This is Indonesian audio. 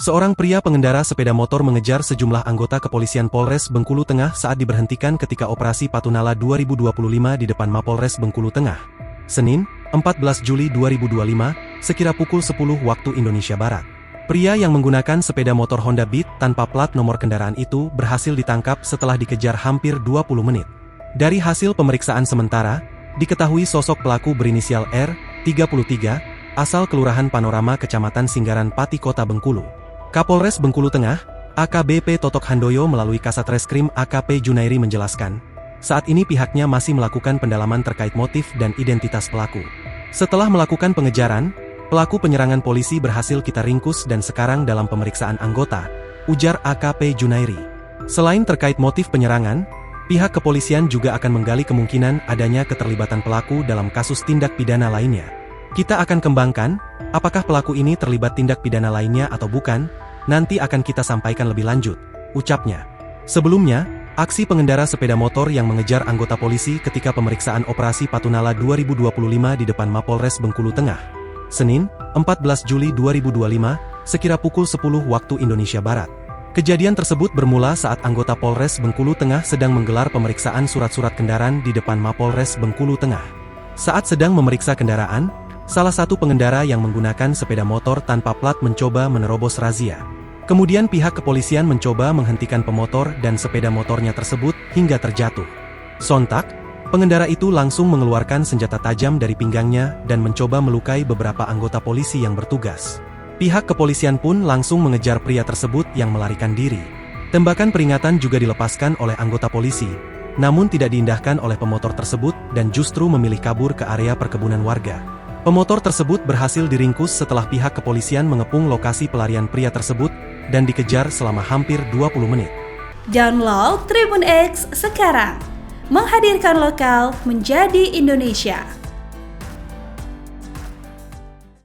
Seorang pria pengendara sepeda motor mengejar sejumlah anggota kepolisian Polres Bengkulu Tengah saat diberhentikan ketika operasi Patunala 2025 di depan Mapolres Bengkulu Tengah. Senin, 14 Juli 2025, sekira pukul 10 waktu Indonesia Barat. Pria yang menggunakan sepeda motor Honda Beat tanpa plat nomor kendaraan itu berhasil ditangkap setelah dikejar hampir 20 menit. Dari hasil pemeriksaan sementara, diketahui sosok pelaku berinisial R, 33, asal Kelurahan Panorama Kecamatan Singgaran Pati Kota Bengkulu. Kapolres Bengkulu Tengah, AKBP Totok Handoyo melalui Kasat Reskrim AKP Junairi menjelaskan, saat ini pihaknya masih melakukan pendalaman terkait motif dan identitas pelaku. Setelah melakukan pengejaran, pelaku penyerangan polisi berhasil kita ringkus dan sekarang dalam pemeriksaan anggota, ujar AKP Junairi. Selain terkait motif penyerangan, pihak kepolisian juga akan menggali kemungkinan adanya keterlibatan pelaku dalam kasus tindak pidana lainnya. Kita akan kembangkan, apakah pelaku ini terlibat tindak pidana lainnya atau bukan, nanti akan kita sampaikan lebih lanjut, ucapnya. Sebelumnya, aksi pengendara sepeda motor yang mengejar anggota polisi ketika pemeriksaan operasi Patunala 2025 di depan Mapolres Bengkulu Tengah. Senin, 14 Juli 2025, sekira pukul 10 waktu Indonesia Barat. Kejadian tersebut bermula saat anggota Polres Bengkulu Tengah sedang menggelar pemeriksaan surat-surat kendaraan di depan Mapolres Bengkulu Tengah. Saat sedang memeriksa kendaraan, salah satu pengendara yang menggunakan sepeda motor tanpa plat mencoba menerobos razia. Kemudian pihak kepolisian mencoba menghentikan pemotor dan sepeda motornya tersebut hingga terjatuh. Sontak, pengendara itu langsung mengeluarkan senjata tajam dari pinggangnya dan mencoba melukai beberapa anggota polisi yang bertugas. Pihak kepolisian pun langsung mengejar pria tersebut yang melarikan diri. Tembakan peringatan juga dilepaskan oleh anggota polisi, namun tidak diindahkan oleh pemotor tersebut dan justru memilih kabur ke area perkebunan warga. Pemotor tersebut berhasil diringkus setelah pihak kepolisian mengepung lokasi pelarian pria tersebut dan dikejar selama hampir 20 menit. Download Tribun X sekarang, menghadirkan lokal menjadi Indonesia.